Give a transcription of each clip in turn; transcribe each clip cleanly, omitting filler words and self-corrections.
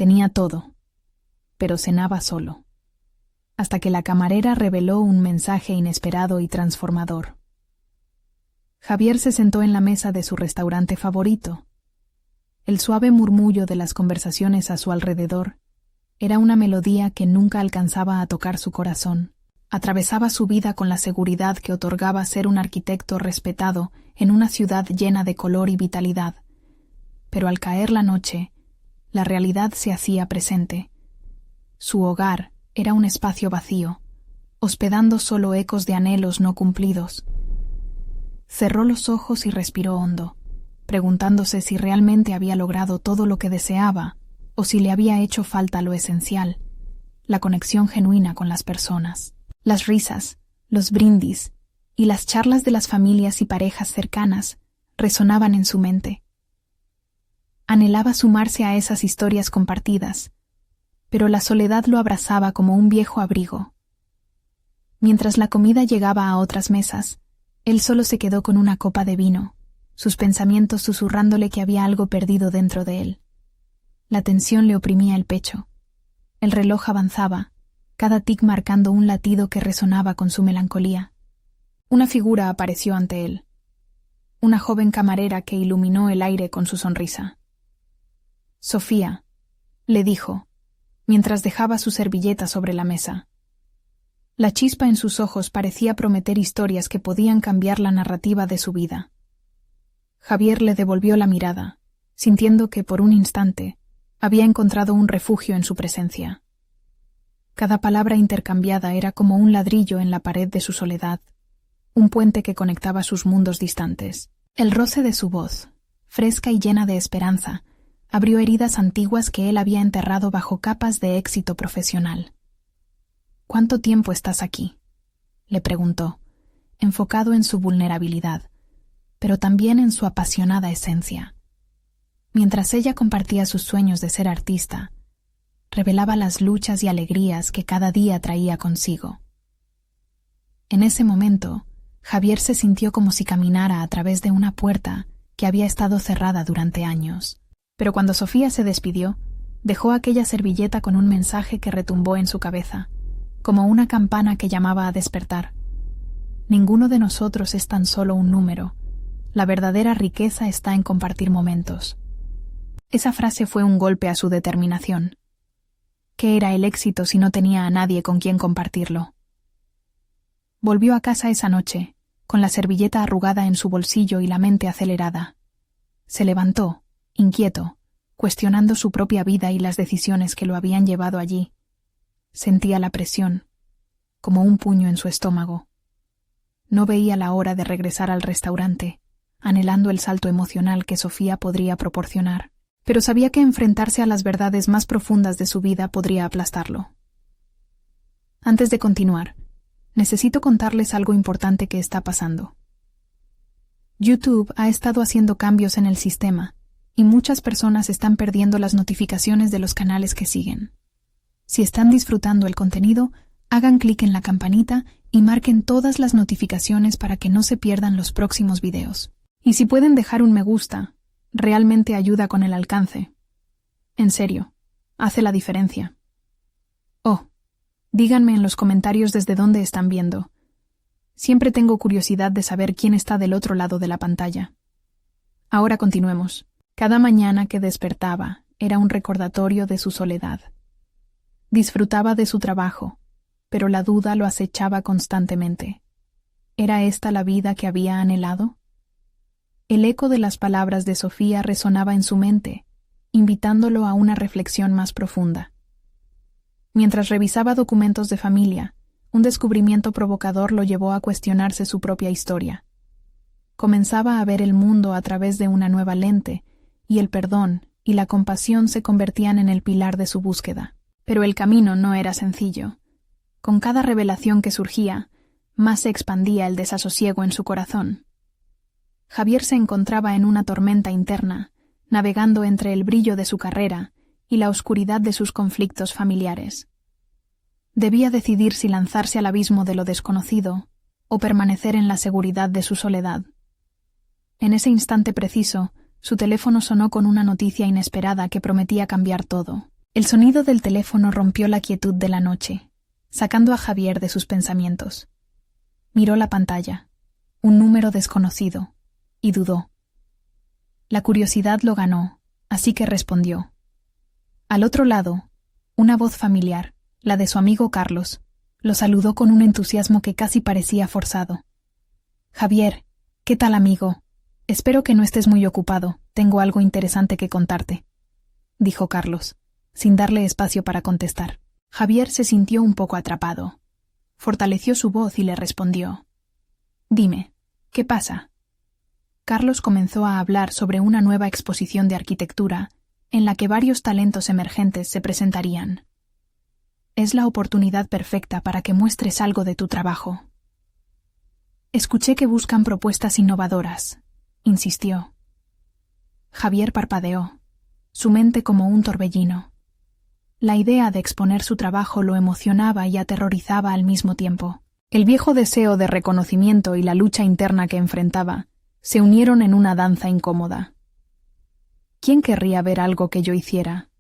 Tenía todo, pero cenaba solo, hasta que la camarera reveló un mensaje inesperado y transformador. Javier se sentó en la mesa de su restaurante favorito. El suave murmullo de las conversaciones a su alrededor era una melodía que nunca alcanzaba a tocar su corazón. Atravesaba su vida con la seguridad que otorgaba ser un arquitecto respetado en una ciudad llena de color y vitalidad. Pero al caer la noche, la realidad se hacía presente. Su hogar era un espacio vacío, hospedando solo ecos de anhelos no cumplidos. Cerró los ojos y respiró hondo, preguntándose si realmente había logrado todo lo que deseaba o si le había hecho falta lo esencial, la conexión genuina con las personas. Las risas, los brindis y las charlas de las familias y parejas cercanas resonaban en su mente. Anhelaba sumarse a esas historias compartidas, pero la soledad lo abrazaba como un viejo abrigo. Mientras la comida llegaba a otras mesas, él solo se quedó con una copa de vino, sus pensamientos susurrándole que había algo perdido dentro de él. La tensión le oprimía el pecho. El reloj avanzaba, cada tic marcando un latido que resonaba con su melancolía. Una figura apareció ante él, una joven camarera que iluminó el aire con su sonrisa. «Sofía», le dijo, mientras dejaba su servilleta sobre la mesa. La chispa en sus ojos parecía prometer historias que podían cambiar la narrativa de su vida. Javier le devolvió la mirada, sintiendo que por un instante había encontrado un refugio en su presencia. Cada palabra intercambiada era como un ladrillo en la pared de su soledad, un puente que conectaba sus mundos distantes. El roce de su voz, fresca y llena de esperanza, abrió heridas antiguas que él había enterrado bajo capas de éxito profesional. «¿Cuánto tiempo estás aquí?», le preguntó, enfocado en su vulnerabilidad, pero también en su apasionada esencia. Mientras ella compartía sus sueños de ser artista, revelaba las luchas y alegrías que cada día traía consigo. En ese momento, Javier se sintió como si caminara a través de una puerta que había estado cerrada durante años. Pero cuando Sofía se despidió, dejó aquella servilleta con un mensaje que retumbó en su cabeza, como una campana que llamaba a despertar. Ninguno de nosotros es tan solo un número. La verdadera riqueza está en compartir momentos. Esa frase fue un golpe a su determinación. ¿Qué era el éxito si no tenía a nadie con quien compartirlo? Volvió a casa esa noche, con la servilleta arrugada en su bolsillo y la mente acelerada. Se levantó, inquieto, cuestionando su propia vida y las decisiones que lo habían llevado allí. Sentía la presión, como un puño en su estómago. No veía la hora de regresar al restaurante, anhelando el salto emocional que Sofía podría proporcionar, pero sabía que enfrentarse a las verdades más profundas de su vida podría aplastarlo. Antes de continuar, necesito contarles algo importante que está pasando. YouTube ha estado haciendo cambios en el sistema y muchas personas están perdiendo las notificaciones de los canales que siguen. Si están disfrutando el contenido, hagan clic en la campanita y marquen todas las notificaciones para que no se pierdan los próximos videos. Y si pueden dejar un me gusta, realmente ayuda con el alcance. En serio, hace la diferencia. Oh, díganme en los comentarios desde dónde están viendo. Siempre tengo curiosidad de saber quién está del otro lado de la pantalla. Ahora continuemos. Cada mañana que despertaba era un recordatorio de su soledad. Disfrutaba de su trabajo, pero la duda lo acechaba constantemente. ¿Era esta la vida que había anhelado? El eco de las palabras de Sofía resonaba en su mente, invitándolo a una reflexión más profunda. Mientras revisaba documentos de familia, un descubrimiento provocador lo llevó a cuestionarse su propia historia. Comenzaba a ver el mundo a través de una nueva lente, y el perdón y la compasión se convertían en el pilar de su búsqueda. Pero el camino no era sencillo. Con cada revelación que surgía, más se expandía el desasosiego en su corazón. Javier se encontraba en una tormenta interna, navegando entre el brillo de su carrera y la oscuridad de sus conflictos familiares. Debía decidir si lanzarse al abismo de lo desconocido o permanecer en la seguridad de su soledad. En ese instante preciso, su teléfono sonó con una noticia inesperada que prometía cambiar todo. El sonido del teléfono rompió la quietud de la noche, sacando a Javier de sus pensamientos. Miró la pantalla, un número desconocido, y dudó. La curiosidad lo ganó, así que respondió. Al otro lado, una voz familiar, la de su amigo Carlos, lo saludó con un entusiasmo que casi parecía forzado. «Javier, ¿qué tal, amigo? Espero que no estés muy ocupado, tengo algo interesante que contarte», dijo Carlos, sin darle espacio para contestar. Javier se sintió un poco atrapado. Fortaleció su voz y le respondió. «Dime, ¿qué pasa?» Carlos comenzó a hablar sobre una nueva exposición de arquitectura en la que varios talentos emergentes se presentarían. «Es la oportunidad perfecta para que muestres algo de tu trabajo». «Escuché que buscan propuestas innovadoras», insistió. Javier parpadeó, su mente como un torbellino. La idea de exponer su trabajo lo emocionaba y aterrorizaba al mismo tiempo. El viejo deseo de reconocimiento y la lucha interna que enfrentaba se unieron en una danza incómoda. «¿Quién querría ver algo que yo hiciera?»,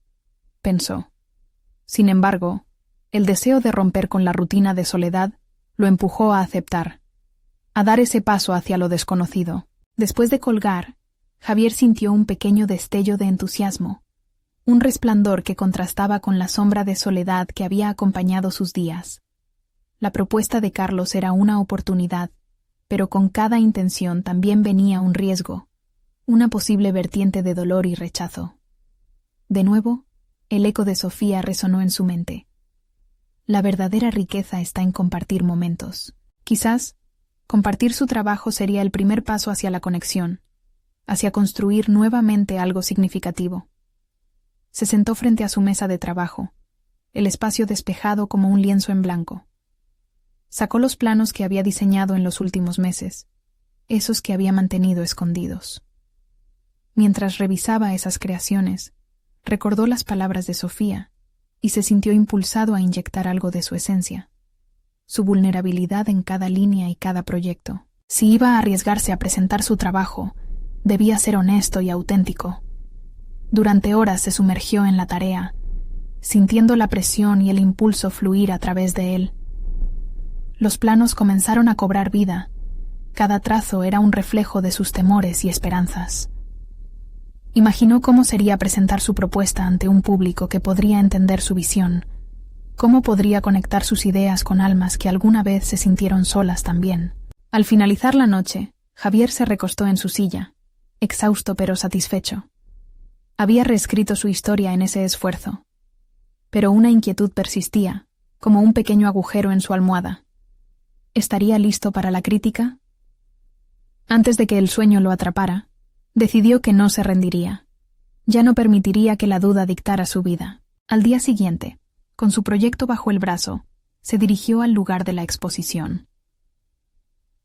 pensó. Sin embargo, el deseo de romper con la rutina de soledad lo empujó a aceptar, a dar ese paso hacia lo desconocido. Después de colgar, Javier sintió un pequeño destello de entusiasmo, un resplandor que contrastaba con la sombra de soledad que había acompañado sus días. La propuesta de Carlos era una oportunidad, pero con cada intención también venía un riesgo, una posible vertiente de dolor y rechazo. De nuevo, el eco de Sofía resonó en su mente. La verdadera riqueza está en compartir momentos. Quizás, compartir su trabajo sería el primer paso hacia la conexión, hacia construir nuevamente algo significativo. Se sentó frente a su mesa de trabajo, el espacio despejado como un lienzo en blanco. Sacó los planos que había diseñado en los últimos meses, esos que había mantenido escondidos. Mientras revisaba esas creaciones, recordó las palabras de Sofía y se sintió impulsado a inyectar algo de su esencia, su vulnerabilidad en cada línea y cada proyecto. Si iba a arriesgarse a presentar su trabajo, debía ser honesto y auténtico. Durante horas se sumergió en la tarea, sintiendo la presión y el impulso fluir a través de él. Los planos comenzaron a cobrar vida. Cada trazo era un reflejo de sus temores y esperanzas. Imaginó cómo sería presentar su propuesta ante un público que podría entender su visión, cómo podría conectar sus ideas con almas que alguna vez se sintieron solas también. Al finalizar la noche, Javier se recostó en su silla, exhausto pero satisfecho. Había reescrito su historia en ese esfuerzo, pero una inquietud persistía, como un pequeño agujero en su almohada. ¿Estaría listo para la crítica? Antes de que el sueño lo atrapara, decidió que no se rendiría. Ya no permitiría que la duda dictara su vida. Al día siguiente, con su proyecto bajo el brazo, se dirigió al lugar de la exposición.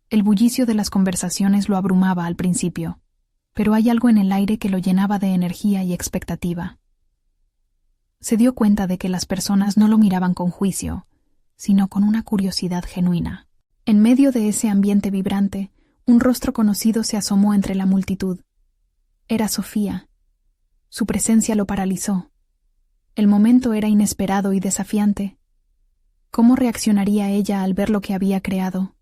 El bullicio de las conversaciones lo abrumaba al principio, pero hay algo en el aire que lo llenaba de energía y expectativa. Se dio cuenta de que las personas no lo miraban con juicio, sino con una curiosidad genuina. En medio de ese ambiente vibrante, un rostro conocido se asomó entre la multitud. Era Sofía. Su presencia lo paralizó. El momento era inesperado y desafiante. ¿Cómo reaccionaría ella al ver lo que había creado?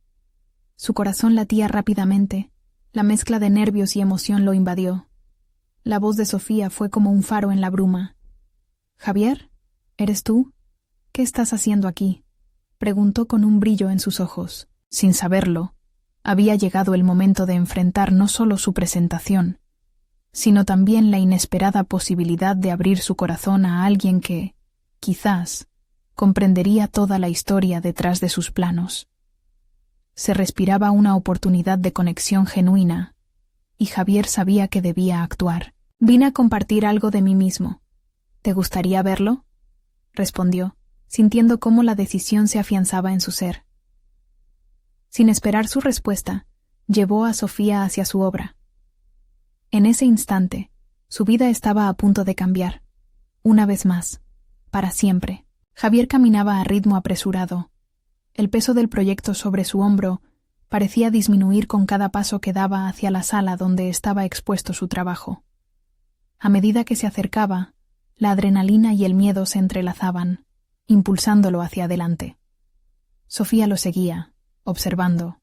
Su corazón latía rápidamente. La mezcla de nervios y emoción lo invadió. La voz de Sofía fue como un faro en la bruma. «¿Javier? ¿Eres tú? ¿Qué estás haciendo aquí?», preguntó con un brillo en sus ojos. Sin saberlo, había llegado el momento de enfrentar no solo su presentación, sino también la inesperada posibilidad de abrir su corazón a alguien que, quizás, comprendería toda la historia detrás de sus planos. Se respiraba una oportunidad de conexión genuina, y Javier sabía que debía actuar. «Vine a compartir algo de mí mismo. ¿Te gustaría verlo?», respondió, sintiendo cómo la decisión se afianzaba en su ser. Sin esperar su respuesta, llevó a Sofía hacia su obra. En ese instante, su vida estaba a punto de cambiar. Una vez más, para siempre. Javier caminaba a ritmo apresurado. El peso del proyecto sobre su hombro parecía disminuir con cada paso que daba hacia la sala donde estaba expuesto su trabajo. A medida que se acercaba, la adrenalina y el miedo se entrelazaban, impulsándolo hacia adelante. Sofía lo seguía, observando,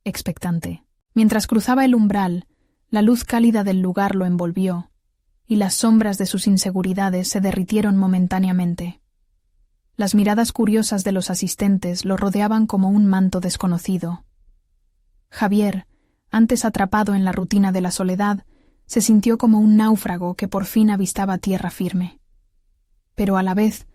expectante. Mientras cruzaba el umbral, la luz cálida del lugar lo envolvió, y las sombras de sus inseguridades se derritieron momentáneamente. Las miradas curiosas de los asistentes lo rodeaban como un manto desconocido. Javier, antes atrapado en la rutina de la soledad, se sintió como un náufrago que por fin avistaba tierra firme. Pero a la vez,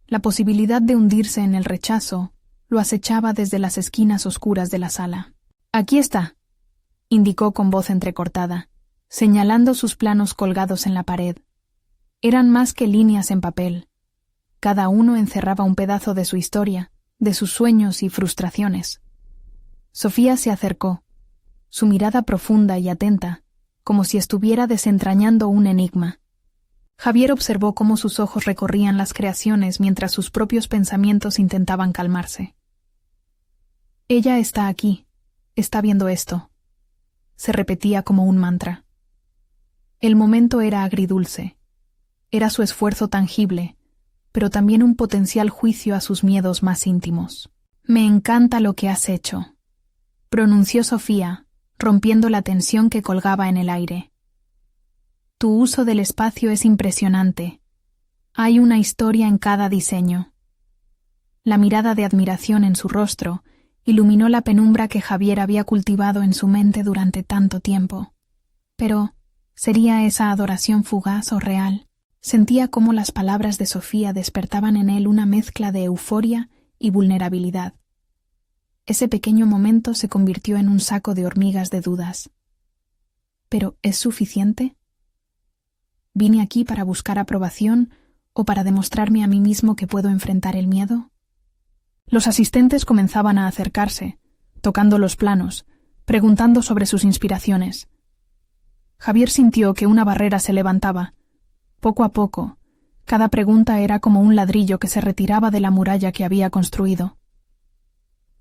la posibilidad de hundirse en el rechazo lo acechaba desde las esquinas oscuras de la sala. «Aquí está», indicó con voz entrecortada, señalando sus planos colgados en la pared. Eran más que líneas en papel. Cada uno encerraba un pedazo de su historia, de sus sueños y frustraciones. Sofía se acercó, su mirada profunda y atenta, como si estuviera desentrañando un enigma. Javier observó cómo sus ojos recorrían las creaciones mientras sus propios pensamientos intentaban calmarse. «Ella está aquí, está viendo esto», se repetía como un mantra. El momento era agridulce. Era su esfuerzo tangible, pero también un potencial juicio a sus miedos más íntimos. «Me encanta lo que has hecho», pronunció Sofía, rompiendo la tensión que colgaba en el aire. «Tu uso del espacio es impresionante. Hay una historia en cada diseño». La mirada de admiración en su rostro iluminó la penumbra que Javier había cultivado en su mente durante tanto tiempo. Pero, ¿sería esa adoración fugaz o real? Sentía cómo las palabras de Sofía despertaban en él una mezcla de euforia y vulnerabilidad. Ese pequeño momento se convirtió en un saco de hormigas de dudas. ¿Pero es suficiente? ¿Vine aquí para buscar aprobación o para demostrarme a mí mismo que puedo enfrentar el miedo? Los asistentes comenzaban a acercarse, tocando los planos, preguntando sobre sus inspiraciones. Javier sintió que una barrera se levantaba. Poco a poco, cada pregunta era como un ladrillo que se retiraba de la muralla que había construido.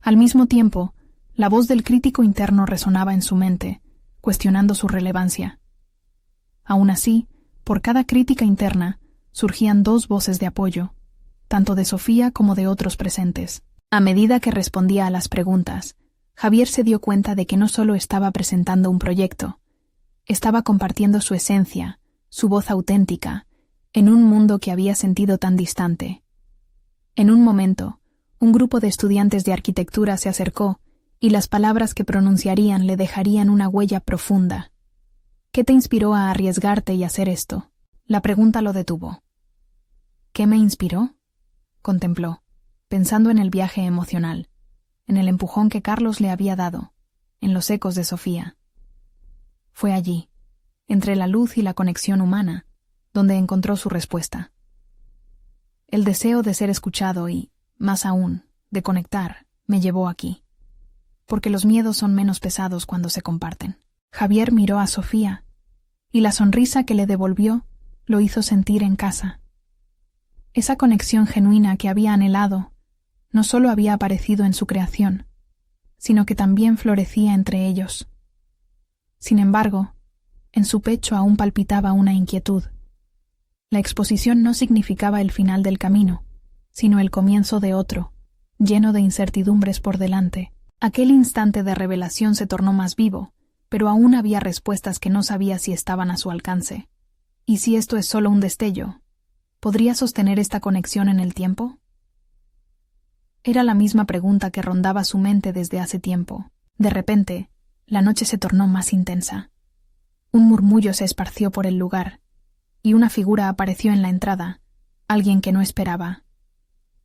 Al mismo tiempo, la voz del crítico interno resonaba en su mente, cuestionando su relevancia. Aún así, por cada crítica interna, surgían dos voces de apoyo, tanto de Sofía como de otros presentes. A medida que respondía a las preguntas, Javier se dio cuenta de que no solo estaba presentando un proyecto, estaba compartiendo su esencia, su voz auténtica, en un mundo que había sentido tan distante. En un momento, un grupo de estudiantes de arquitectura se acercó y las palabras que pronunciarían le dejarían una huella profunda. «¿Qué te inspiró a arriesgarte y hacer esto?». La pregunta lo detuvo. «¿Qué me inspiró?», contempló, pensando en el viaje emocional, en el empujón que Carlos le había dado, en los ecos de Sofía. Fue allí, entre la luz y la conexión humana, donde encontró su respuesta. El deseo de ser escuchado y, más aún, de conectar, me llevó aquí. Porque los miedos son menos pesados cuando se comparten. Javier miró a Sofía, y la sonrisa que le devolvió lo hizo sentir en casa. Esa conexión genuina que había anhelado no solo había aparecido en su creación, sino que también florecía entre ellos. Sin embargo, en su pecho aún palpitaba una inquietud. La exposición no significaba el final del camino, sino el comienzo de otro, lleno de incertidumbres por delante. Aquel instante de revelación se tornó más vivo, pero aún había respuestas que no sabía si estaban a su alcance. ¿Y si esto es solo un destello? ¿Podría sostener esta conexión en el tiempo? Era la misma pregunta que rondaba su mente desde hace tiempo. De repente, la noche se tornó más intensa. Un murmullo se esparció por el lugar, y una figura apareció en la entrada, alguien que no esperaba.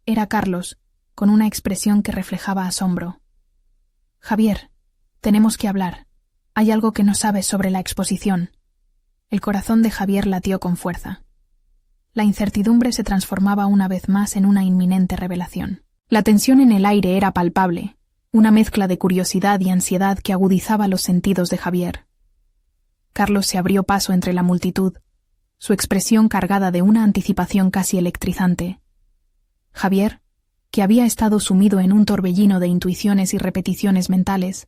Era Carlos, con una expresión que reflejaba asombro. «Javier, tenemos que hablar. Hay algo que no sabes sobre la exposición». El corazón de Javier latió con fuerza. La incertidumbre se transformaba una vez más en una inminente revelación. La tensión en el aire era palpable, una mezcla de curiosidad y ansiedad que agudizaba los sentidos de Javier. Carlos se abrió paso entre la multitud, su expresión cargada de una anticipación casi electrizante. Javier, que había estado sumido en un torbellino de intuiciones y repeticiones mentales,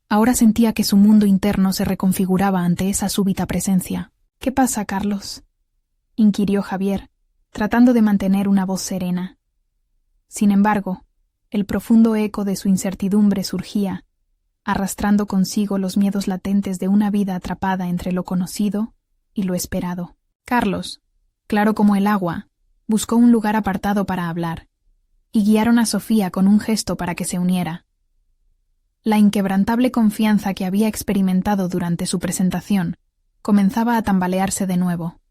ahora sentía que su mundo interno se reconfiguraba ante esa súbita presencia. «¿Qué pasa, Carlos?», inquirió Javier, tratando de mantener una voz serena. Sin embargo, el profundo eco de su incertidumbre surgía, arrastrando consigo los miedos latentes de una vida atrapada entre lo conocido y lo esperado. Carlos, claro como el agua, buscó un lugar apartado para hablar, y guiaron a Sofía con un gesto para que se uniera. La inquebrantable confianza que había experimentado durante su presentación comenzaba a tambalearse de nuevo.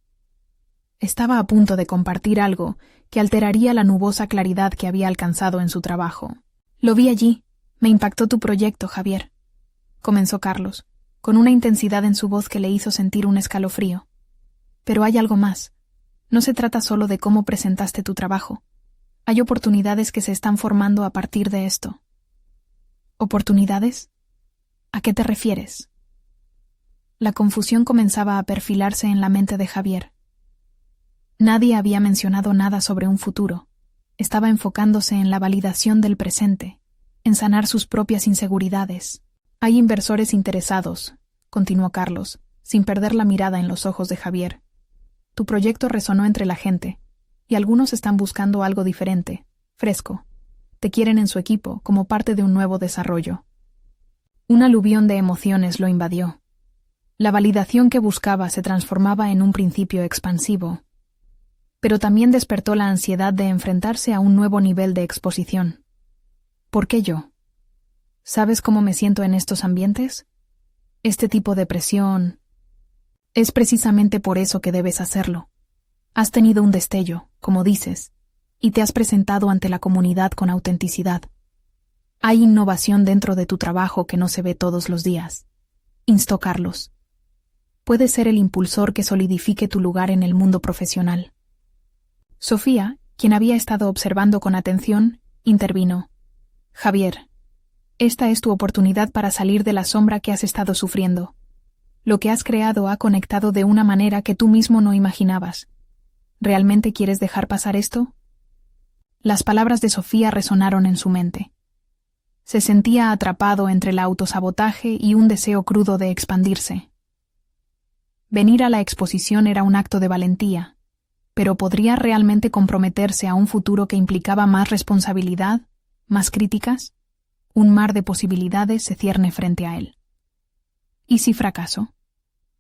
Estaba a punto de compartir algo que alteraría la nubosa claridad que había alcanzado en su trabajo. Lo vi allí. Me impactó tu proyecto, Javier, comenzó Carlos, con una intensidad en su voz que le hizo sentir un escalofrío. Pero hay algo más. No se trata solo de cómo presentaste tu trabajo. Hay oportunidades que se están formando a partir de esto. ¿Oportunidades? ¿A qué te refieres? La confusión comenzaba a perfilarse en la mente de Javier. Nadie había mencionado nada sobre un futuro. Estaba enfocándose en la validación del presente, en sanar sus propias inseguridades. Hay inversores interesados, continuó Carlos, sin perder la mirada en los ojos de Javier. Tu proyecto resonó entre la gente, y algunos están buscando algo diferente, fresco. Te quieren en su equipo como parte de un nuevo desarrollo. Un aluvión de emociones lo invadió. La validación que buscaba se transformaba en un principio expansivo, pero también despertó la ansiedad de enfrentarse a un nuevo nivel de exposición. ¿Por qué yo? ¿Sabes cómo me siento en estos ambientes? Este tipo de presión. Es precisamente por eso que debes hacerlo. Has tenido un destello, como dices, y te has presentado ante la comunidad con autenticidad. Hay innovación dentro de tu trabajo que no se ve todos los días, instó Carlos. Puedes ser el impulsor que solidifique tu lugar en el mundo profesional. Sofía, quien había estado observando con atención, intervino. Javier, esta es tu oportunidad para salir de la sombra que has estado sufriendo. Lo que has creado ha conectado de una manera que tú mismo no imaginabas. ¿Realmente quieres dejar pasar esto? Las palabras de Sofía resonaron en su mente. Se sentía atrapado entre el autosabotaje y un deseo crudo de expandirse. Venir a la exposición era un acto de valentía, pero ¿podría realmente comprometerse a un futuro que implicaba más responsabilidad, más críticas? Un mar de posibilidades se cierne frente a él. ¿Y si fracaso?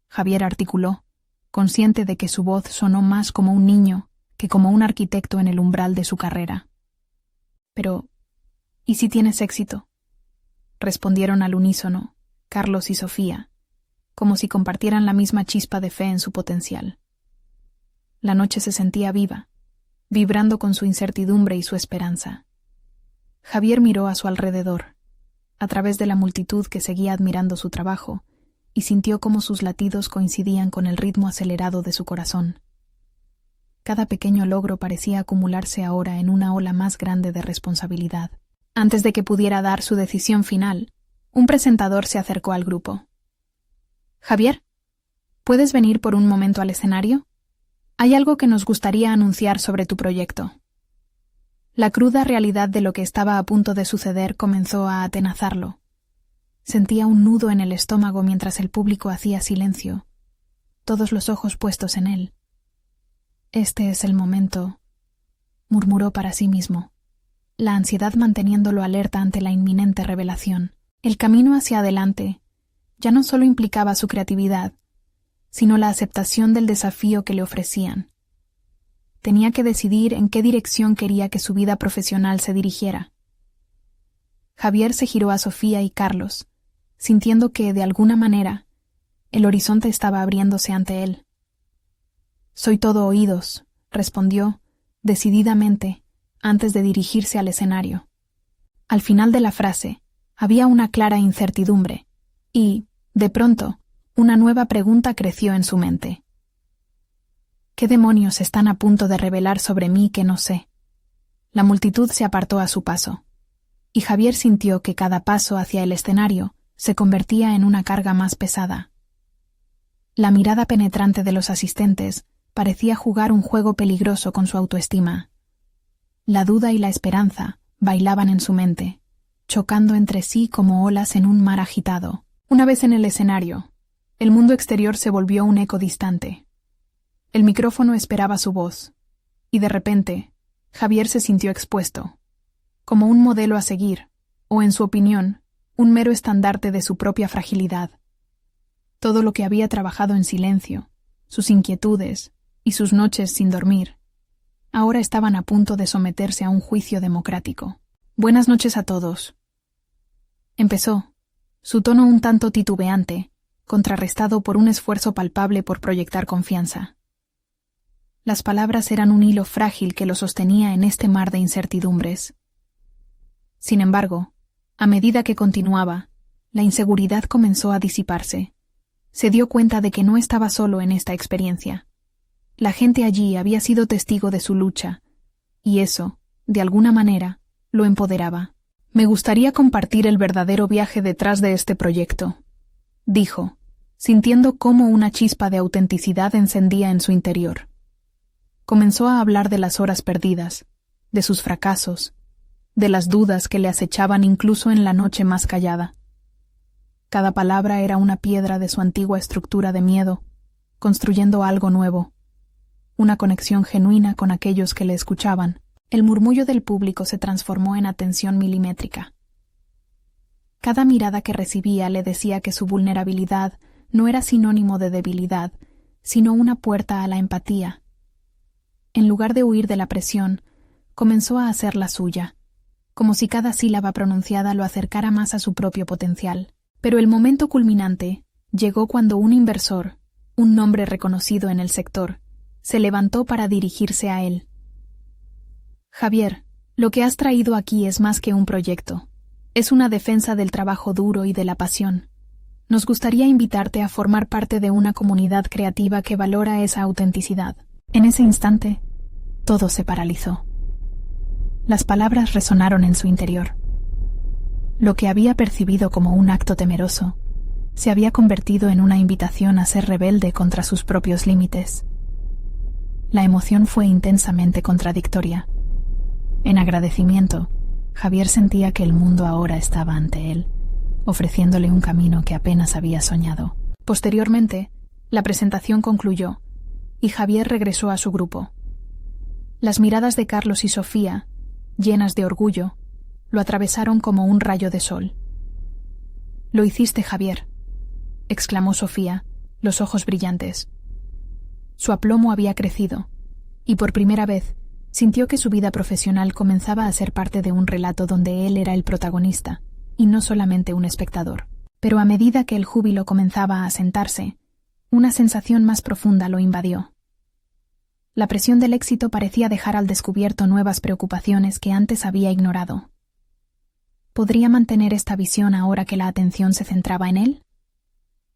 Javier articuló, consciente de que su voz sonó más como un niño que como un arquitecto en el umbral de su carrera. Pero, ¿y si tienes éxito? Respondieron al unísono, Carlos y Sofía, como si compartieran la misma chispa de fe en su potencial. La noche se sentía viva, vibrando con su incertidumbre y su esperanza. Javier miró a su alrededor, a través de la multitud que seguía admirando su trabajo, y sintió cómo sus latidos coincidían con el ritmo acelerado de su corazón. Cada pequeño logro parecía acumularse ahora en una ola más grande de responsabilidad. Antes de que pudiera dar su decisión final, un presentador se acercó al grupo. Javier, ¿puedes venir por un momento al escenario? Hay algo que nos gustaría anunciar sobre tu proyecto. La cruda realidad de lo que estaba a punto de suceder comenzó a atenazarlo. Sentía un nudo en el estómago mientras el público hacía silencio, todos los ojos puestos en él. Este es el momento, murmuró para sí mismo, la ansiedad manteniéndolo alerta ante la inminente revelación. El camino hacia adelante ya no solo implicaba su creatividad, sino la aceptación del desafío que le ofrecían. Tenía que decidir en qué dirección quería que su vida profesional se dirigiera. Javier se giró a Sofía y Carlos, sintiendo que, de alguna manera, el horizonte estaba abriéndose ante él. «Soy todo oídos», respondió, decididamente, antes de dirigirse al escenario. Al final de la frase, había una clara incertidumbre, y, de pronto, una nueva pregunta creció en su mente. ¿Qué demonios están a punto de revelar sobre mí que no sé? La multitud se apartó a su paso, y Javier sintió que cada paso hacia el escenario se convertía en una carga más pesada. La mirada penetrante de los asistentes parecía jugar un juego peligroso con su autoestima. La duda y la esperanza bailaban en su mente, chocando entre sí como olas en un mar agitado. Una vez en el escenario, el mundo exterior se volvió un eco distante. El micrófono esperaba su voz, Y de repente, Javier se sintió expuesto, como un modelo a seguir, o en su opinión, un mero estandarte de su propia fragilidad. Todo lo que había trabajado en silencio, sus inquietudes y sus noches sin dormir, ahora estaban a punto de someterse a un juicio democrático. Buenas noches a todos. Empezó, su tono un tanto titubeante, contrarrestado por un esfuerzo palpable por proyectar confianza. Las palabras eran un hilo frágil que lo sostenía en este mar de incertidumbres. Sin embargo, a medida que continuaba, la inseguridad comenzó a disiparse. Se dio cuenta de que no estaba solo en esta experiencia. La gente allí había sido testigo de su lucha, y eso, de alguna manera, lo empoderaba. Me gustaría compartir el verdadero viaje detrás de este proyecto, dijo, sintiendo cómo una chispa de autenticidad encendía en su interior. Comenzó a hablar de las horas perdidas, de sus fracasos, de las dudas que le acechaban incluso en la noche más callada. Cada palabra era una piedra de su antigua estructura de miedo, construyendo algo nuevo, una conexión genuina con aquellos que le escuchaban. El murmullo del público se transformó en atención milimétrica. Cada mirada que recibía le decía que su vulnerabilidad no era sinónimo de debilidad, sino una puerta a la empatía. En lugar de huir de la presión, comenzó a hacer la suya, como si cada sílaba pronunciada lo acercara más a su propio potencial. Pero el momento culminante llegó cuando un inversor, un nombre reconocido en el sector, se levantó para dirigirse a él. Javier, lo que has traído aquí es más que un proyecto. Es una defensa del trabajo duro y de la pasión. Nos gustaría invitarte a formar parte de una comunidad creativa que valora esa autenticidad. En ese instante, todo se paralizó. Las palabras resonaron en su interior. Lo que había percibido como un acto temeroso se había convertido en una invitación a ser rebelde contra sus propios límites. La emoción fue intensamente contradictoria. En agradecimiento, Javier sentía que el mundo ahora estaba ante él, ofreciéndole un camino que apenas había soñado. Posteriormente, la presentación concluyó, y Javier regresó a su grupo. Las miradas de Carlos y Sofía, llenas de orgullo, lo atravesaron como un rayo de sol. «Lo hiciste, Javier», exclamó Sofía, los ojos brillantes. Su aplomo había crecido, y por primera vez sintió que su vida profesional comenzaba a ser parte de un relato donde él era el protagonista, y no solamente un espectador. Pero a medida que el júbilo comenzaba a asentarse, una sensación más profunda lo invadió. La presión del éxito parecía dejar al descubierto nuevas preocupaciones que antes había ignorado. ¿Podría mantener esta visión ahora que la atención se centraba en él?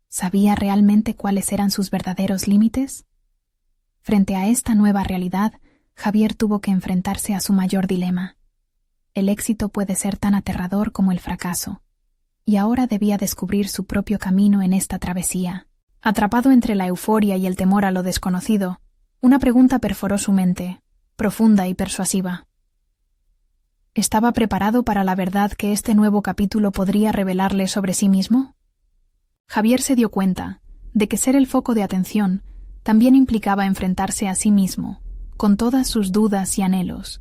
¿Sabía realmente cuáles eran sus verdaderos límites? Frente a esta nueva realidad, Javier tuvo que enfrentarse a su mayor dilema. El éxito puede ser tan aterrador como el fracaso, y ahora debía descubrir su propio camino en esta travesía. Atrapado entre la euforia y el temor a lo desconocido, una pregunta perforó su mente, profunda y persuasiva. ¿Estaba preparado para la verdad que este nuevo capítulo podría revelarle sobre sí mismo? Javier se dio cuenta de que ser el foco de atención también implicaba enfrentarse a sí mismo, con todas sus dudas y anhelos.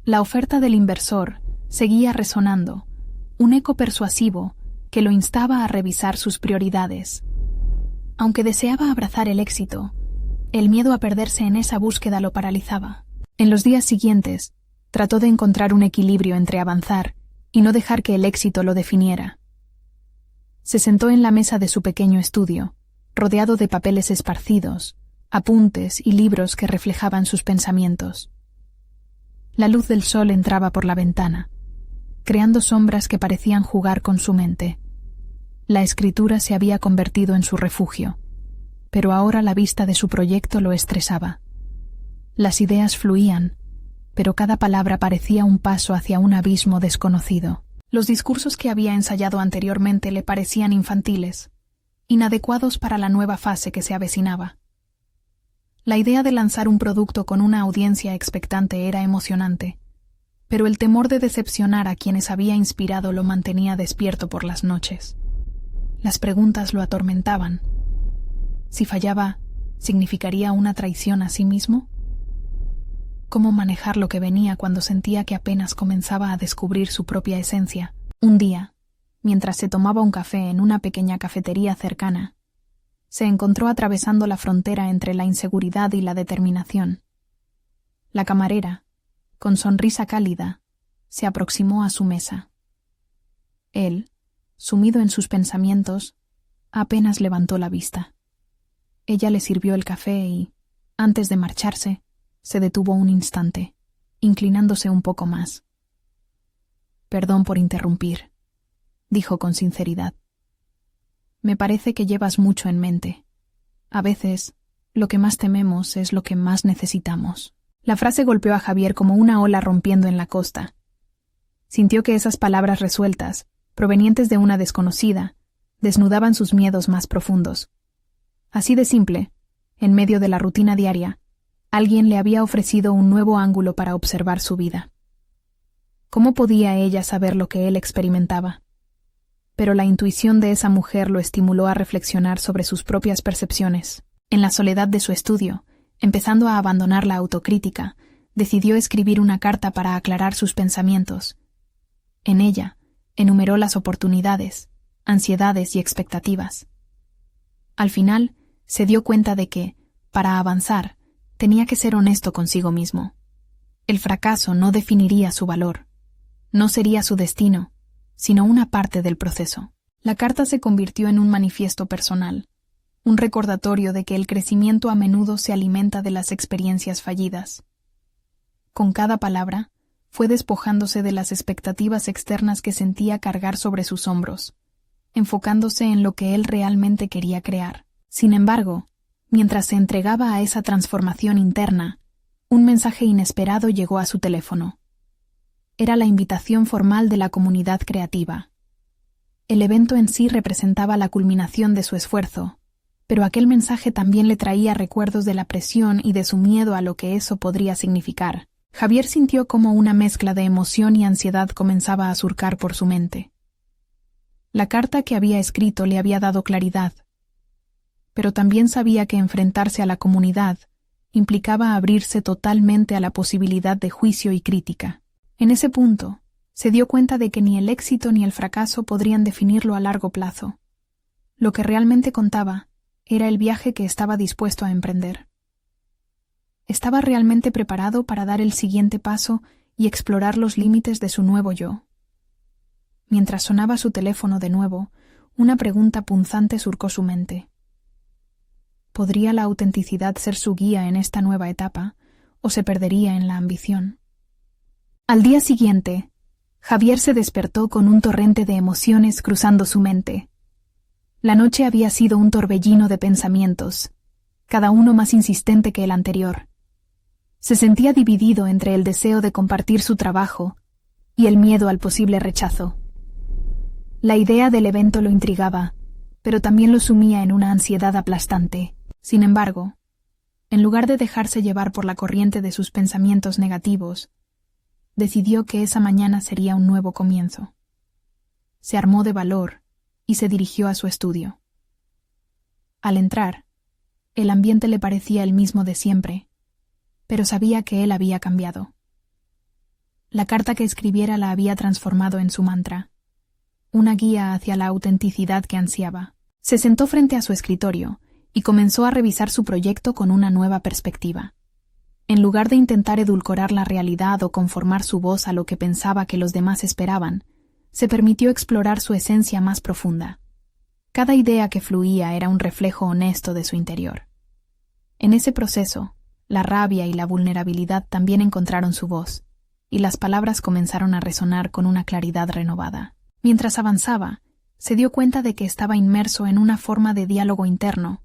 La oferta del inversor seguía resonando, un eco persuasivo que lo instaba a revisar sus prioridades. Aunque deseaba abrazar el éxito, el miedo a perderse en esa búsqueda lo paralizaba. En los días siguientes, trató de encontrar un equilibrio entre avanzar y no dejar que el éxito lo definiera. Se sentó en la mesa de su pequeño estudio, rodeado de papeles esparcidos, apuntes y libros que reflejaban sus pensamientos. La luz del sol entraba por la ventana, creando sombras que parecían jugar con su mente. La escritura se había convertido en su refugio, pero ahora la vista de su proyecto lo estresaba. Las ideas fluían, pero cada palabra parecía un paso hacia un abismo desconocido. Los discursos que había ensayado anteriormente le parecían infantiles, inadecuados para la nueva fase que se avecinaba. La idea de lanzar un producto con una audiencia expectante era emocionante, pero el temor de decepcionar a quienes había inspirado lo mantenía despierto por las noches. Las preguntas lo atormentaban. Si fallaba, ¿significaría una traición a sí mismo? cómo manejar lo que venía cuando sentía que apenas comenzaba a descubrir su propia esencia. Un día, mientras se tomaba un café en una pequeña cafetería cercana, se encontró atravesando la frontera entre la inseguridad y la determinación. La camarera, con sonrisa cálida, se aproximó a su mesa. Él, sumido en sus pensamientos, apenas levantó la vista. Ella le sirvió el café y, antes de marcharse, se detuvo un instante, inclinándose un poco más. «Perdón por interrumpir», dijo con sinceridad. «Me parece que llevas mucho en mente. A veces, lo que más tememos es lo que más necesitamos». La frase golpeó a Javier como una ola rompiendo en la costa. Sintió que esas palabras resueltas, provenientes de una desconocida, desnudaban sus miedos más profundos. Así de simple, en medio de la rutina diaria, alguien le había ofrecido un nuevo ángulo para observar su vida. ¿Cómo podía ella saber lo que él experimentaba? Pero la intuición de esa mujer lo estimuló a reflexionar sobre sus propias percepciones. En la soledad de su estudio, empezando a abandonar la autocrítica, decidió escribir una carta para aclarar sus pensamientos. En ella, enumeró las oportunidades, ansiedades y expectativas. Al final, se dio cuenta de que, para avanzar, tenía que ser honesto consigo mismo. El fracaso no definiría su valor, no sería su destino, sino una parte del proceso. La carta se convirtió en un manifiesto personal, un recordatorio de que el crecimiento a menudo se alimenta de las experiencias fallidas. Con cada palabra, fue despojándose de las expectativas externas que sentía cargar sobre sus hombros, enfocándose en lo que él realmente quería crear. Sin embargo, mientras se entregaba a esa transformación interna, un mensaje inesperado llegó a su teléfono. Era la invitación formal de la comunidad creativa. El evento en sí representaba la culminación de su esfuerzo, pero aquel mensaje también le traía recuerdos de la presión y de su miedo a lo que eso podría significar. Javier sintió como una mezcla de emoción y ansiedad comenzaba a surcar por su mente. La carta que había escrito le había dado claridad, pero también sabía que enfrentarse a la comunidad implicaba abrirse totalmente a la posibilidad de juicio y crítica. En ese punto, se dio cuenta de que ni el éxito ni el fracaso podrían definirlo a largo plazo. Lo que realmente contaba era el viaje que estaba dispuesto a emprender. Estaba realmente preparado para dar el siguiente paso y explorar los límites de su nuevo yo. Mientras sonaba su teléfono de nuevo, una pregunta punzante surcó su mente. ¿Podría la autenticidad ser su guía en esta nueva etapa, o se perdería en la ambición? Al día siguiente, Javier se despertó con un torrente de emociones cruzando su mente. La noche había sido un torbellino de pensamientos, cada uno más insistente que el anterior. Se sentía dividido entre el deseo de compartir su trabajo y el miedo al posible rechazo. La idea del evento lo intrigaba, pero también lo sumía en una ansiedad aplastante. Sin embargo, en lugar de dejarse llevar por la corriente de sus pensamientos negativos, decidió que esa mañana sería un nuevo comienzo. Se armó de valor y se dirigió a su estudio. Al entrar, el ambiente le parecía el mismo de siempre, pero sabía que él había cambiado. La carta que escribiera la había transformado en su mantra, una guía hacia la autenticidad que ansiaba. Se sentó frente a su escritorio y comenzó a revisar su proyecto con una nueva perspectiva. En lugar de intentar edulcorar la realidad o conformar su voz a lo que pensaba que los demás esperaban, se permitió explorar su esencia más profunda. Cada idea que fluía era un reflejo honesto de su interior. En ese proceso, la rabia y la vulnerabilidad también encontraron su voz, y las palabras comenzaron a resonar con una claridad renovada. Mientras avanzaba, se dio cuenta de que estaba inmerso en una forma de diálogo interno,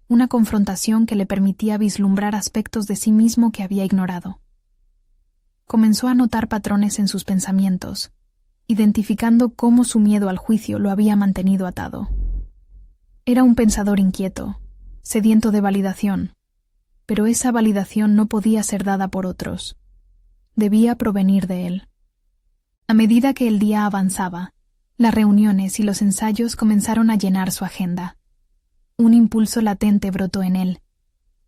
una confrontación que le permitía vislumbrar aspectos de sí mismo que había ignorado. Comenzó a notar patrones en sus pensamientos, identificando cómo su miedo al juicio lo había mantenido atado. Era un pensador inquieto, sediento de validación, pero esa validación no podía ser dada por otros. Debía provenir de él. A medida que el día avanzaba, las reuniones y los ensayos comenzaron a llenar su agenda. Un impulso latente brotó en él,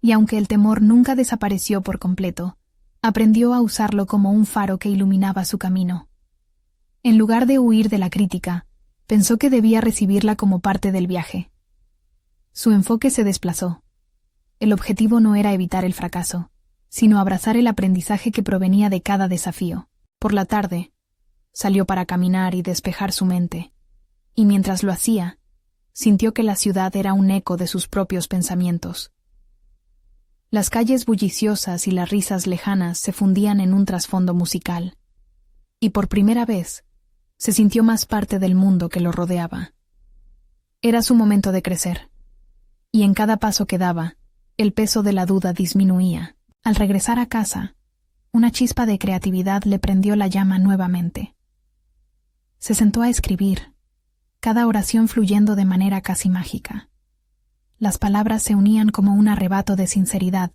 y aunque el temor nunca desapareció por completo, Aprendió a usarlo como un faro que iluminaba su camino. En lugar de huir de la crítica, pensó que debía recibirla como parte del viaje. Su enfoque se desplazó. El objetivo no era evitar el fracaso, sino abrazar el aprendizaje que provenía de cada desafío. Por la tarde, salió para caminar y despejar su mente, y mientras lo hacía, sintió que la ciudad era un eco de sus propios pensamientos. Las calles bulliciosas y las risas lejanas se fundían en un trasfondo musical, y por primera vez se sintió más parte del mundo que lo rodeaba. Era su momento de crecer, y en cada paso que daba, el peso de la duda disminuía. Al regresar a casa, una chispa de creatividad le prendió la llama nuevamente. Se sentó a escribir, cada oración fluyendo de manera casi mágica. Las palabras se unían como un arrebato de sinceridad,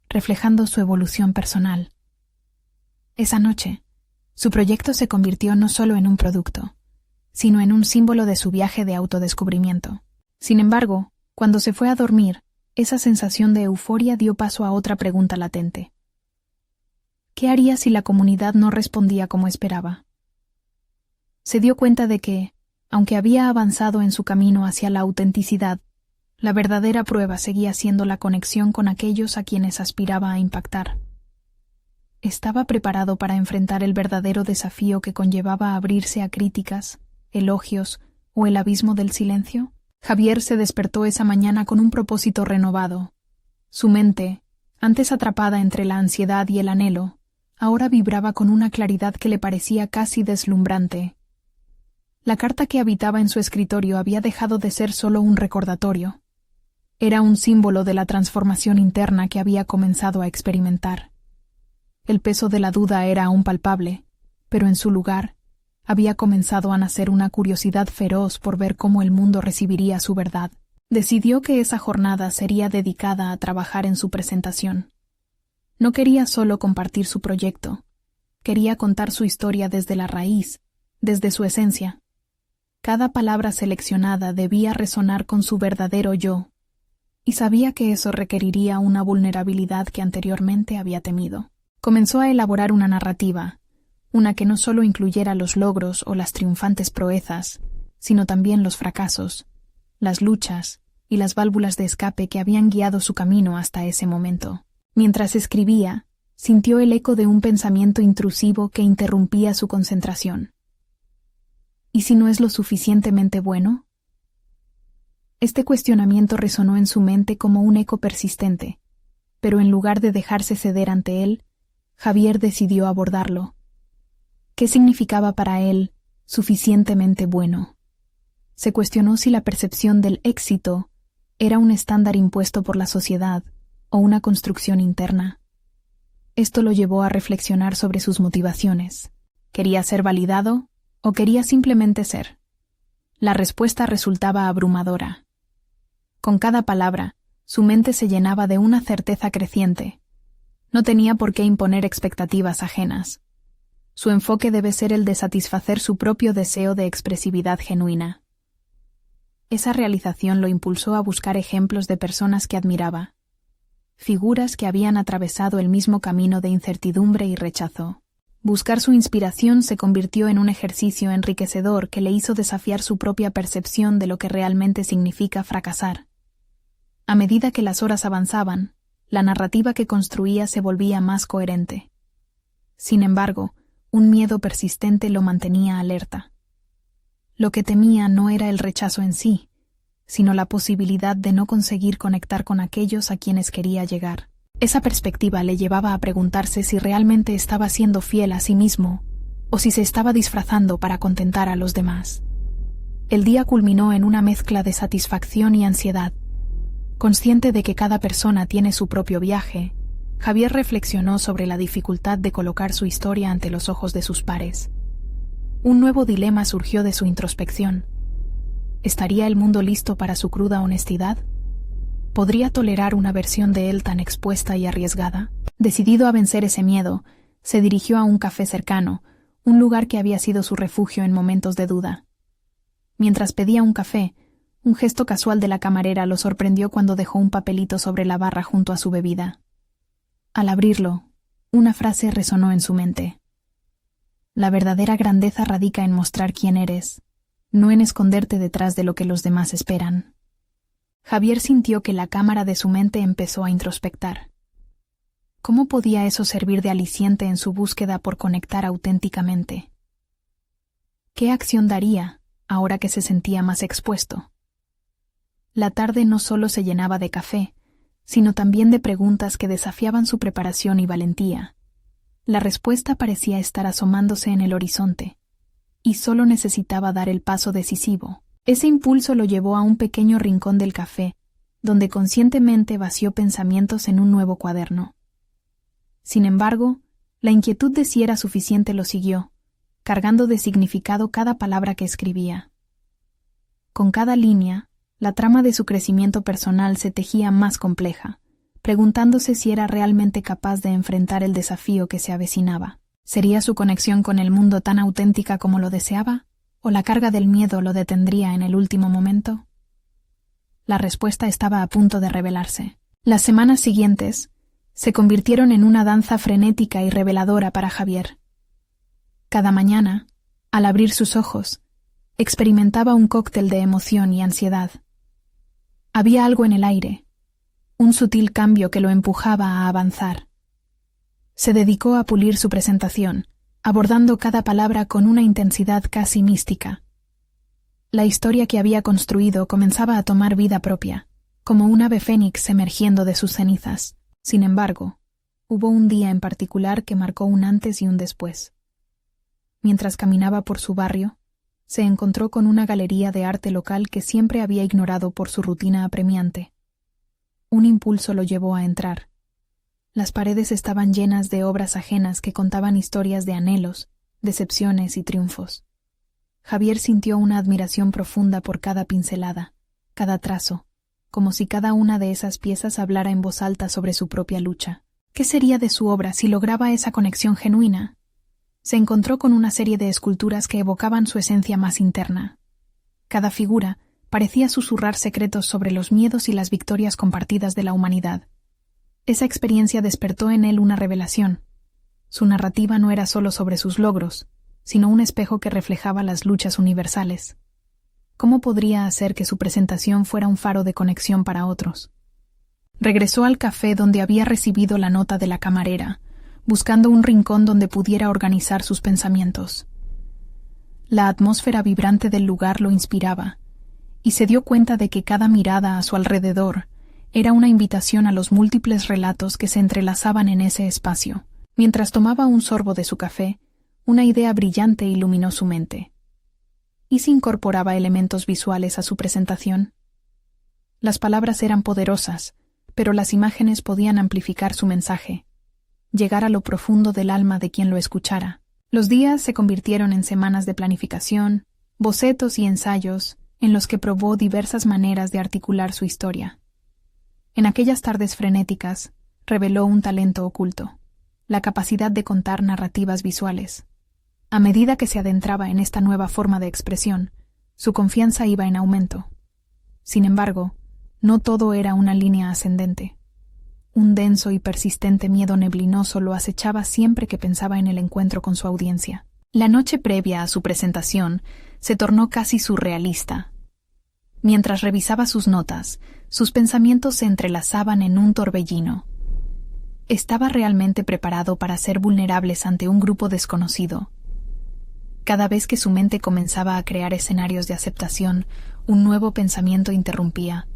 reflejando su evolución personal. Esa noche, su proyecto se convirtió no solo en un producto, sino en un símbolo de su viaje de autodescubrimiento. Sin embargo, cuando se fue a dormir, esa sensación de euforia dio paso a otra pregunta latente. ¿Qué haría si la comunidad no respondía como esperaba? Se dio cuenta de que, aunque había avanzado en su camino hacia la autenticidad, la verdadera prueba seguía siendo la conexión con aquellos a quienes aspiraba a impactar. ¿Estaba preparado para enfrentar el verdadero desafío que conllevaba abrirse a críticas, elogios o el abismo del silencio? Javier se despertó esa mañana con un propósito renovado. Su mente, antes atrapada entre la ansiedad y el anhelo, ahora vibraba con una claridad que le parecía casi deslumbrante. La carta que habitaba en su escritorio había dejado de ser solo un recordatorio. Era un símbolo de la transformación interna que había comenzado a experimentar. El peso de la duda era aún palpable, pero en su lugar había comenzado a nacer una curiosidad feroz por ver cómo el mundo recibiría su verdad. Decidió que esa jornada sería dedicada a trabajar en su presentación. No quería solo compartir su proyecto, quería contar su historia desde la raíz, desde su esencia. Cada palabra seleccionada debía resonar con su verdadero yo, y sabía que eso requeriría una vulnerabilidad que anteriormente había temido. Comenzó a elaborar una narrativa, una que no solo incluyera los logros o las triunfantes proezas, sino también los fracasos, las luchas y las válvulas de escape que habían guiado su camino hasta ese momento. Mientras escribía, sintió el eco de un pensamiento intrusivo que interrumpía su concentración. ¿Y si no es lo suficientemente bueno? Este cuestionamiento resonó en su mente como un eco persistente, pero en lugar de dejarse ceder ante él, Javier decidió abordarlo. ¿Qué significaba para él suficientemente bueno? Se cuestionó si la percepción del éxito era un estándar impuesto por la sociedad o una construcción interna. Esto lo llevó a reflexionar sobre sus motivaciones. ¿Quería ser validado o quería simplemente ser? La respuesta resultaba abrumadora. Con cada palabra, su mente se llenaba de una certeza creciente. No tenía por qué imponer expectativas ajenas. Su enfoque debe ser el de satisfacer su propio deseo de expresividad genuina. Esa realización lo impulsó a buscar ejemplos de personas que admiraba, figuras que habían atravesado el mismo camino de incertidumbre y rechazo. Buscar su inspiración se convirtió en un ejercicio enriquecedor que le hizo desafiar su propia percepción de lo que realmente significa fracasar. A medida que las horas avanzaban, la narrativa que construía se volvía más coherente. Sin embargo, un miedo persistente lo mantenía alerta. Lo que temía no era el rechazo en sí, sino la posibilidad de no conseguir conectar con aquellos a quienes quería llegar. Esa perspectiva le llevaba a preguntarse si realmente estaba siendo fiel a sí mismo o si se estaba disfrazando para contentar a los demás. El día culminó en una mezcla de satisfacción y ansiedad. Consciente de que cada persona tiene su propio viaje, Javier reflexionó sobre la dificultad de colocar su historia ante los ojos de sus pares. Un nuevo dilema surgió de su introspección. ¿Estaría el mundo listo para su cruda honestidad? ¿Podría tolerar una versión de él tan expuesta y arriesgada? Decidido a vencer ese miedo, se dirigió a un café cercano, un lugar que había sido su refugio en momentos de duda. Mientras pedía un café, un gesto casual de la camarera lo sorprendió cuando dejó un papelito sobre la barra junto a su bebida. Al abrirlo, Una frase resonó en su mente. La verdadera grandeza radica en mostrar quién eres, no en esconderte detrás de lo que los demás esperan. Javier sintió que la cámara de su mente empezó a introspectar. ¿Cómo podía eso servir de aliciente en su búsqueda por conectar auténticamente? ¿Qué acción daría, ahora que se sentía más expuesto? La tarde no solo se llenaba de café, sino también de preguntas que desafiaban su preparación y valentía. La respuesta parecía estar asomándose en el horizonte, y solo necesitaba dar el paso decisivo. Ese impulso lo llevó a un pequeño rincón del café, donde conscientemente vació pensamientos en un nuevo cuaderno. Sin embargo, la inquietud de si era suficiente lo siguió, cargando de significado cada palabra que escribía. Con cada línea, la trama de su crecimiento personal se tejía más compleja, preguntándose si era realmente capaz de enfrentar el desafío que se avecinaba. ¿Sería su conexión con el mundo tan auténtica como lo deseaba? ¿O la carga del miedo lo detendría en el último momento? La respuesta estaba a punto de revelarse. Las semanas siguientes se convirtieron en una danza frenética y reveladora para Javier. Cada mañana, al abrir sus ojos, experimentaba un cóctel de emoción y ansiedad. Había algo en el aire, un sutil cambio que lo empujaba a avanzar. Se dedicó a pulir su presentación, abordando cada palabra con una intensidad casi mística. La historia que había construido comenzaba a tomar vida propia, como un ave fénix emergiendo de sus cenizas. Sin embargo, hubo un día en particular que marcó un antes y un después. Mientras caminaba por su barrio, se encontró con una galería de arte local que siempre había ignorado por su rutina apremiante. Un impulso lo llevó a entrar. Las paredes estaban llenas de obras ajenas que contaban historias de anhelos, decepciones y triunfos. Javier sintió una admiración profunda por cada pincelada, cada trazo, como si cada una de esas piezas hablara en voz alta sobre su propia lucha. ¿Qué sería de su obra si lograba esa conexión genuina? Se encontró con una serie de esculturas que evocaban su esencia más interna. Cada figura parecía susurrar secretos sobre los miedos y las victorias compartidas de la humanidad. Esa experiencia despertó en él una revelación. Su narrativa no era solo sobre sus logros, sino un espejo que reflejaba las luchas universales. ¿Cómo podría hacer que su presentación fuera un faro de conexión para otros? Regresó al café donde había recibido la nota de la camarera, buscando un rincón donde pudiera organizar sus pensamientos. La atmósfera vibrante del lugar lo inspiraba, y se dio cuenta de que cada mirada a su alrededor era una invitación a los múltiples relatos que se entrelazaban en ese espacio. Mientras tomaba un sorbo de su café, una idea brillante iluminó su mente. ¿Y si incorporaba elementos visuales a su presentación? Las palabras eran poderosas, pero las imágenes podían amplificar su mensaje, llegar a lo profundo del alma de quien lo escuchara. Los días se convirtieron en semanas de planificación, bocetos y ensayos, en los que probó diversas maneras de articular su historia. En aquellas tardes frenéticas, reveló un talento oculto, la capacidad de contar narrativas visuales. A medida que se adentraba en esta nueva forma de expresión, su confianza iba en aumento. Sin embargo, no todo era una línea ascendente. Un denso y persistente miedo neblinoso lo acechaba siempre que pensaba en el encuentro con su audiencia. La noche previa a su presentación se tornó casi surrealista. Mientras revisaba sus notas, sus pensamientos se entrelazaban en un torbellino. ¿Estaba realmente preparado para ser vulnerables ante un grupo desconocido? Cada vez que su mente comenzaba a crear escenarios de aceptación, un nuevo pensamiento interrumpía.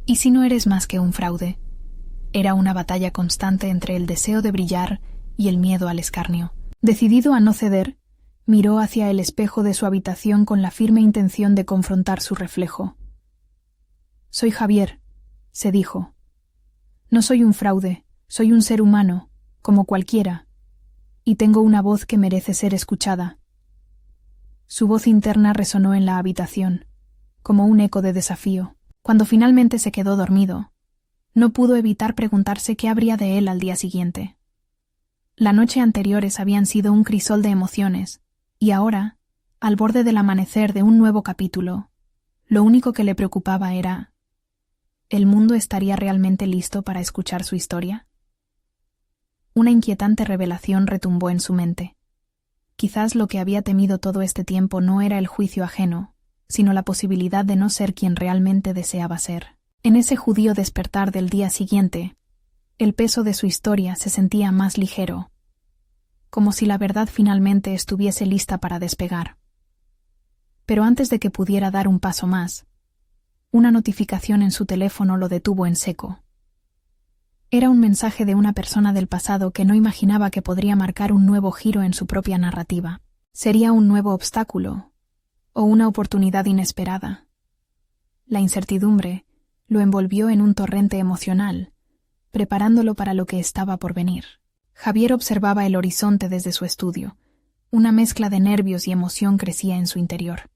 ¿Y si no eres más que un fraude? Era una batalla constante entre el deseo de brillar y el miedo al escarnio. Decidido a no ceder, miró hacia el espejo de su habitación con la firme intención de confrontar su reflejo. «Soy Javier», se dijo. «No soy un fraude, soy un ser humano, como cualquiera, y tengo una voz que merece ser escuchada». Su voz interna resonó en la habitación, como un eco de desafío. Cuando finalmente se quedó dormido, no pudo evitar preguntarse qué habría de él al día siguiente. La noche anteriores habían sido un crisol de emociones, y ahora, al borde del amanecer de un nuevo capítulo, lo único que le preocupaba era: ¿el mundo estaría realmente listo para escuchar su historia? Una inquietante revelación retumbó en su mente. Quizás lo que había temido todo este tiempo no era el juicio ajeno, sino la posibilidad de no ser quien realmente deseaba ser. En ese judío despertar del día siguiente, el peso de su historia se sentía más ligero, como si la verdad finalmente estuviese lista para despegar. Pero antes de que pudiera dar un paso más, una notificación en su teléfono lo detuvo en seco. Era un mensaje de una persona del pasado que no imaginaba que podría marcar un nuevo giro en su propia narrativa. ¿Sería un nuevo obstáculo o una oportunidad inesperada? La incertidumbre lo envolvió en un torrente emocional, preparándolo para lo que estaba por venir. Javier observaba el horizonte desde su estudio. Una mezcla de nervios y emoción crecía en su interior.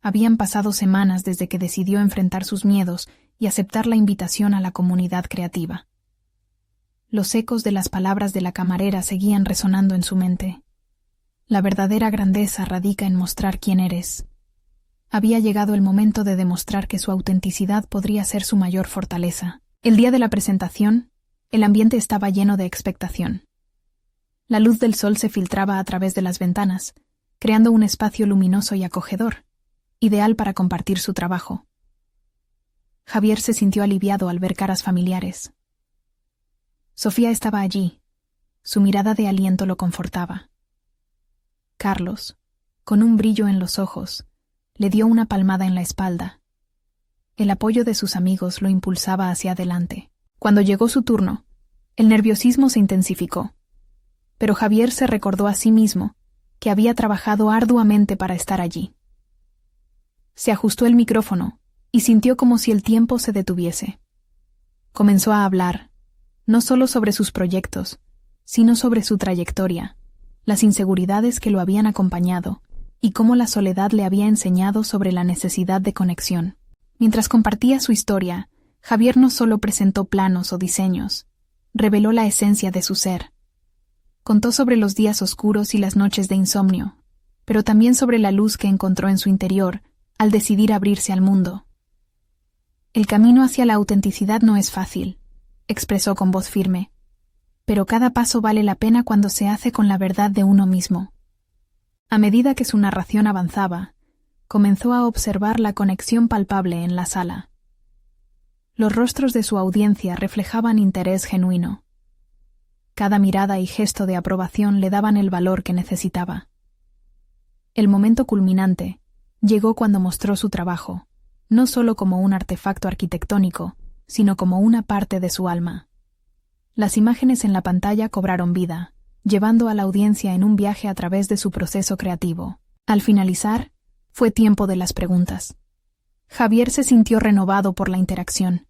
Habían pasado semanas desde que decidió enfrentar sus miedos y aceptar la invitación a la comunidad creativa. Los ecos de las palabras de la camarera seguían resonando en su mente. La verdadera grandeza radica en mostrar quién eres. Había llegado el momento de demostrar que su autenticidad podría ser su mayor fortaleza. El día de la presentación, el ambiente estaba lleno de expectación. La luz del sol se filtraba a través de las ventanas, creando un espacio luminoso y acogedor, ideal para compartir su trabajo. Javier se sintió aliviado al ver caras familiares. Sofía estaba allí. Su mirada de aliento lo confortaba. Carlos, con un brillo en los ojos, le dio una palmada en la espalda. El apoyo de sus amigos lo impulsaba hacia adelante. Cuando llegó su turno, el nerviosismo se intensificó. Pero Javier se recordó a sí mismo que había trabajado arduamente para estar allí. Se ajustó el micrófono y sintió como si el tiempo se detuviese. Comenzó a hablar, no solo sobre sus proyectos, sino sobre su trayectoria, las inseguridades que lo habían acompañado y cómo la soledad le había enseñado sobre la necesidad de conexión. Mientras compartía su historia, Javier no solo presentó planos o diseños, reveló la esencia de su ser. Contó sobre los días oscuros y las noches de insomnio, pero también sobre la luz que encontró en su interior al decidir abrirse al mundo. El camino hacia la autenticidad no es fácil, expresó con voz firme, pero cada paso vale la pena cuando se hace con la verdad de uno mismo. A medida que su narración avanzaba, comenzó a observar la conexión palpable en la sala. Los rostros de su audiencia reflejaban interés genuino. Cada mirada y gesto de aprobación le daban el valor que necesitaba. El momento culminante llegó cuando mostró su trabajo, no solo como un artefacto arquitectónico, sino como una parte de su alma. Las imágenes en la pantalla cobraron vida, llevando a la audiencia en un viaje a través de su proceso creativo. Al finalizar, fue tiempo de las preguntas. Javier se sintió renovado por la interacción.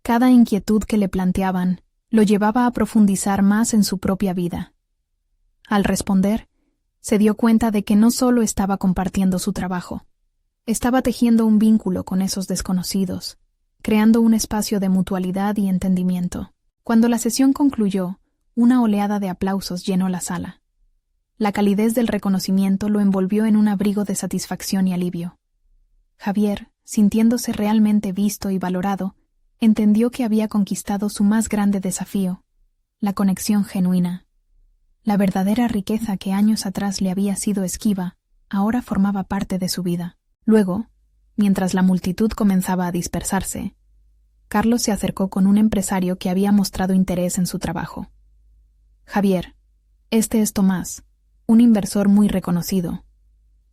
Cada inquietud que le planteaban lo llevaba a profundizar más en su propia vida. Al responder, se dio cuenta de que no solo estaba compartiendo su trabajo, estaba tejiendo un vínculo con esos desconocidos, creando un espacio de mutualidad y entendimiento. Cuando la sesión concluyó, una oleada de aplausos llenó la sala. La calidez del reconocimiento lo envolvió en un abrigo de satisfacción y alivio. Javier, sintiéndose realmente visto y valorado, entendió que había conquistado su más grande desafío, la conexión genuina. La verdadera riqueza que años atrás le había sido esquiva, ahora formaba parte de su vida. Luego, mientras la multitud comenzaba a dispersarse, Carlos se acercó con un empresario que había mostrado interés en su trabajo. Javier, este es Tomás, un inversor muy reconocido.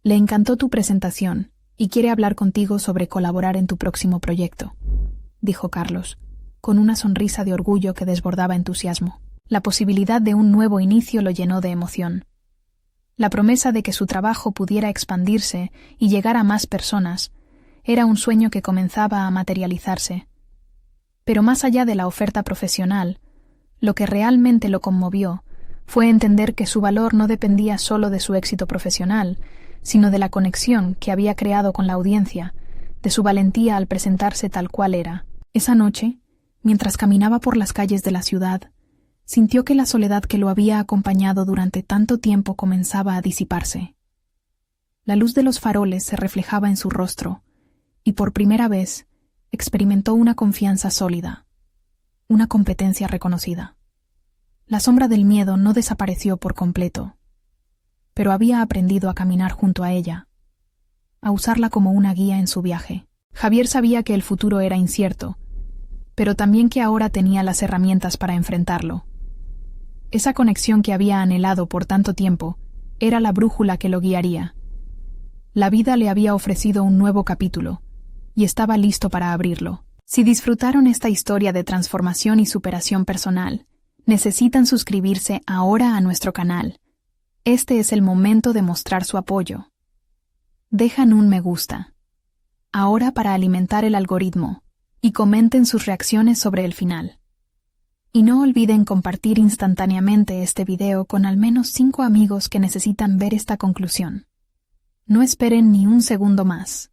Le encantó tu presentación y quiere hablar contigo sobre colaborar en tu próximo proyecto, dijo Carlos, con una sonrisa de orgullo que desbordaba entusiasmo. La posibilidad de un nuevo inicio lo llenó de emoción. La promesa de que su trabajo pudiera expandirse y llegar a más personas era un sueño que comenzaba a materializarse. Pero más allá de la oferta profesional, lo que realmente lo conmovió fue entender que su valor no dependía solo de su éxito profesional, sino de la conexión que había creado con la audiencia, de su valentía al presentarse tal cual era. Esa noche, mientras caminaba por las calles de la ciudad, sintió que la soledad que lo había acompañado durante tanto tiempo comenzaba a disiparse. La luz de los faroles se reflejaba en su rostro, y por primera vez experimentó una confianza sólida, una competencia reconocida. La sombra del miedo no desapareció por completo, pero había aprendido a caminar junto a ella, a usarla como una guía en su viaje. Javier sabía que el futuro era incierto, pero también que ahora tenía las herramientas para enfrentarlo. Esa conexión que había anhelado por tanto tiempo era la brújula que lo guiaría. La vida le había ofrecido un nuevo capítulo, y estaba listo para abrirlo. Si disfrutaron esta historia de transformación y superación personal, necesitan suscribirse ahora a nuestro canal. Este es el momento de mostrar su apoyo. Dejan un me gusta ahora para alimentar el algoritmo y comenten sus reacciones sobre el final. Y no olviden compartir instantáneamente este video con al menos 5 amigos que necesitan ver esta conclusión. No esperen ni un segundo más.